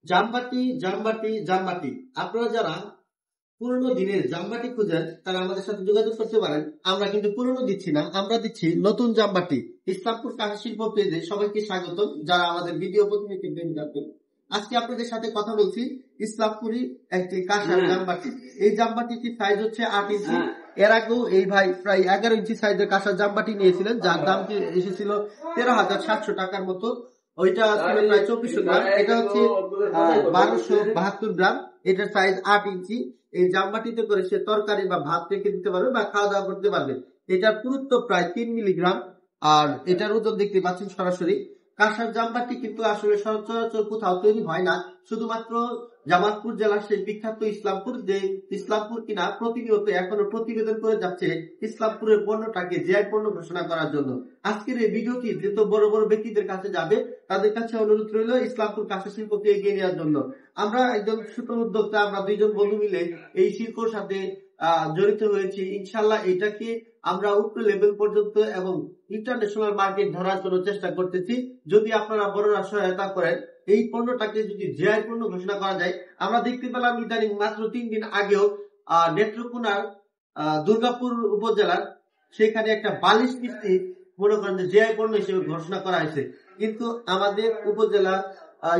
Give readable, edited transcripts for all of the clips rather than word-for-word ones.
জামবাটি জামবাটি জামবাটি। আপনারা যারা পুরোনো দিনের জামবাটি খুঁজেন তারা আমাদের সাথে যোগাযোগ করতে পারেন। আমরা কিন্তু পুরোনো দিচ্ছি না, আমরা দিচ্ছি নতুন জামবাটি। ইসলামপুর কাঁথা শিল্প পেজে সবাইকে স্বাগতম, যারা আমাদের ভিডিও প্রতিনিধি দেখবেন। আজকে আপনাদের সাথে কথা বলছি ইসলামপুরি একটি কাঁসার জামবাটি। এই জামবাটিটির সাইজ হচ্ছে 8 ইঞ্চি। এর আগেও এই ভাই প্রায় 11 ইঞ্চি সাইজের কাঁসার জামবাটি নিয়েছিলেন, যার দাম এসেছিল 13,700 টাকার মতো। ওইটা ছিল প্রায় 2400 গ্রাম। এটা হচ্ছে 1272 গ্রাম। এটার সাইজ 8 ইঞ্চি। এই জামবাটিতে করে সে তরকারি বা ভাত রেখে দিতে পারবে বা খাওয়া দাওয়া করতে পারবে। এটার পুরুত্ব প্রায় 3 মিলিগ্রাম। আর এটার ওজন দেখতে পাচ্ছেন সরাসরি। কাঁসার জামবাটি কিন্তু আসলে সচরাচর কোথাও তৈরি হয় না, শুধুমাত্র জামালপুর জেলার সেই বিখ্যাত ইসলামপুর, যে ইসলামপুর কিনা প্রতিনিয়ত এখনো প্রতিবেদন করে যাচ্ছে ইসলামপুরের পণ্যটাকে জিআই পণ্য ঘোষণা করার জন্য। আজকের এই ভিডিওটি যত বড় বড় ব্যক্তিদের কাছে যাবে, তাদের কাছে অনুরোধ রইল ইসলামপুর কাঁসা শিল্পকে এগিয়ে নেওয়ার জন্য। আমরা একজন ছোট উদ্যোক্তা, আমরা দুইজন বন্ধু মিলে এই শিল্পের সাথে জড়িত হয়েছি। ইনশাল্লাহ এটাকে আমরা উচ্চ লেভেল পর্যন্ত এবং ইন্টারন্যাশনাল মার্কেট ধরার জন্য চেষ্টা করতেছি। যদি আপনারা বড়রা সহায়তা করেন, এই পণ্যটাকে যদি জিআই পণ্য ঘোষণা করা যায়। আমরা দেখতে পেলাম ইদানিং মাত্র 3 দিন আগেও নেত্রকোনার দুর্গাপুর উপজেলার সেখানে একটা বালিশ মিস্ত্রি মনে করেন যে জিআই পণ্য হিসেবে ঘোষণা করা হয়েছে। কিন্তু আমাদের উপজেলা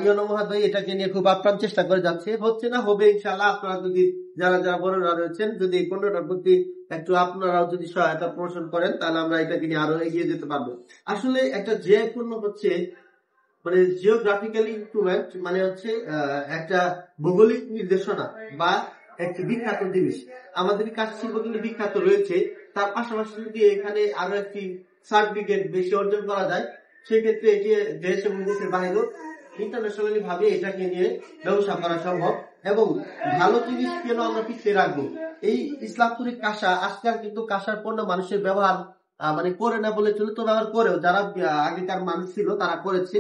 ইউনো মহোদয় এটাকে নিয়ে খুব আপ্রাণ চেষ্টা করে যাচ্ছে, হচ্ছে না, হবে ইনশাআল্লাহ। আপনারা যদি যারা যারা বড়রা রয়েছেন, যদি এই পণ্যটার প্রতি একটু আপনারাও যদি সহায়তা প্রদর্শন করেন, তাহলে আমরা এটাকে নিয়ে আরো এগিয়ে যেতে পারবো। আসলে একটা জিআই পণ্য হচ্ছে মানে জিওগ্রাফিক্যাল ইনস্ট্রুমেন্ট, মানে হচ্ছে একটা ভৌগোলিক নির্দেশনা বা একটি বিখ্যাত জিনিস। আমাদের কাছে শিল্প কিন্তু বিখ্যাত রয়েছে, তার পাশাপাশি যদি এখানে আরো একটি সার্টিফিকেট বেশি অর্জন করা যায়, সেক্ষেত্রে এটি দেশ এবং দেশের বাইরেও ইন্টারন্যাশনালি ভাবে এটাকে নিয়ে ব্যবসা করা সম্ভব। এবং ভালো জিনিস কেন আমরা পিছিয়ে রাখবো? এই ইসলামপুরি কাঁসা আজকাল কিন্তু কাঁসার পণ্য মানুষের ব্যবহার মানে করে না বলে চলে, তো ব্যবহার করেও যারা আগেকার মানুষ ছিল তারা করেছে,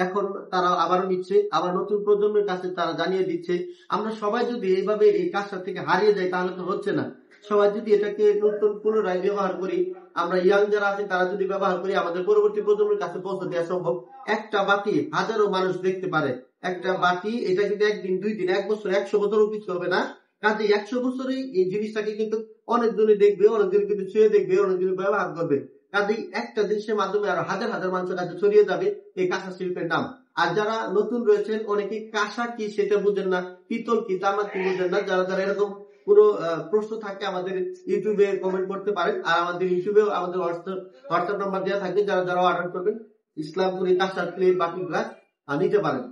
এখন তারা আবারও নিচ্ছে, আবার নতুন প্রজন্মের কাছে তারা জানিয়ে দিচ্ছে। আমরা সবাই যদি এইভাবে এই কাজটা থেকে হারিয়ে যাই তাহলে তো হচ্ছে না। সবাই যদি এটাকে নতুন পুনরায় ব্যবহার করি, আমরা ইয়াং যারা আছে তারা যদি ব্যবহার করি, আমাদের পরবর্তী প্রজন্মের কাছে পৌঁছে দেওয়া সম্ভব। একটা বাটি হাজারো মানুষ দেখতে পারে। একটা বাটি, এটা কিন্তু একদিন, 2 দিন, 1 বছর, 100 বছরও কিছু হবে না। কাজে 100 বছরই এই জিনিসটাকে কিন্তু অনেকজনে দেখবে, অনেকজন কিন্তু ছুঁয়ে দেখবে, অনেকজন ব্যবহার করবে। কাজেই একটা জিনিসের মাধ্যমে আরো হাজার হাজার মানুষের কাছে ছড়িয়ে যাবে এই কাঁসা শিল্পের নাম। আর যারা নতুন রয়েছেন, অনেকে কাঁসা কি সেটা বুঝেন না, পিতল কি, তামা কি বুঝেন না। যারা যারা এরকম কোনো প্রশ্ন থাকে আমাদের ইউটিউবে কমেন্ট করতে পারেন। আর আমাদের ইউটিউবেও আমাদের হোয়াটসঅ্যাপ নাম্বার দেওয়া থাকবে, যারা যারা অর্ডার করবেন ইসলামপুরি কাঁসার প্লেট, বাটি, গ্লাস নিতে পারেন।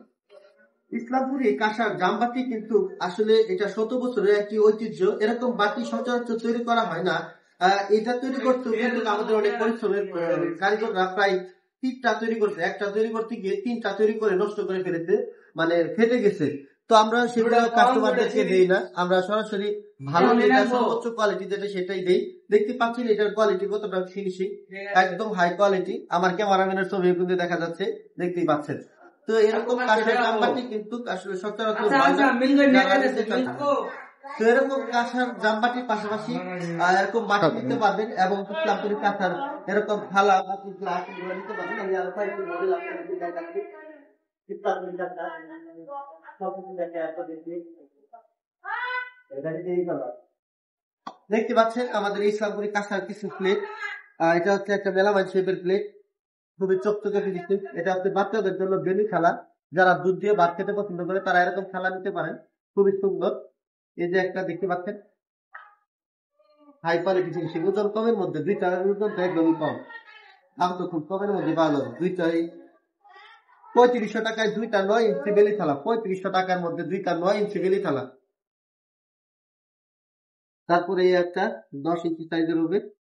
ইসলামপুরি কাঁসার জামবাটি কিন্তু আসলে এটা 100 বছরের একটি ঐতিহ্য। এরকম বাটি সচরাচর তৈরি করা হয় না। এটা তৈরি করতে কিন্তু আমাদের অনেক পরিশ্রমের, কারিগররা প্রায় 3টা তৈরি করছে, একটা তৈরি করতে গিয়ে 3টা তৈরি করে নষ্ট করে ফেলেছে, মানে ফেটে গেছে। তো আমরা সেটা কাস্টমারদেরকে দেই না, আমরা সরাসরি ভালো যেটা সর্বোচ্চ কোয়ালিটি যেটা সেটাই দেই। দেখতে পাচ্ছেন এটার কোয়ালিটি কতটা ফিনিশিং, একদম হাই কোয়ালিটি। আমার ক্যামেরাম্যানের ছবি কিন্তু দেখা যাচ্ছে, দেখতেই পাচ্ছেন। তো এরকম কাঁসার জামবাটি কিন্তু আসলে সচরাচর তো এরকম কাঁসার জামবাটির পাশাপাশি এরকম বাটি নিতে পারবেন এবং ইসলামপুরি কাঁসার এরকম থালা, বাটি, গ্লাস এগুলো নিতে পারবেন। আমি আরো কয়েকটি মডেল আপনাদেরকে দেখাচ্ছি। ইসলামপুরি কাঁসা সবকিছু দেখে আপনাদেরকে দেখতে পাচ্ছেন আমাদের ইসলামপুরি কাঁসার কিছু প্লেট। এটা হচ্ছে একটা মেলামাইন শেপের প্লেট, খুবই চকচকে ফিনিশিং। এটা হচ্ছে বাচ্চাদের জন্য বেবি খেলা, যারা দুধ দিয়ে ভাত খেতে পছন্দ করে তারা এরকম খেলা নিতে পারেন, খুবই সুন্দর। এই যে একটা দেখতে পাচ্ছেন হাই কোয়ালিটি ফিনিশিং, ওজন কমের মধ্যে, দুইটার ওজন একদমই কম, দাম তো খুব কমের মধ্যে পাওয়া যাবে। দুইটাই 3500 টাকায়, দুইটা 9 ইঞ্চি বেলি থালা, 3500 টাকার মধ্যে দুইটা 9 ইঞ্চি বেলি থালা। তারপরে এই একটা 10 ইঞ্চি সাইজের হবে,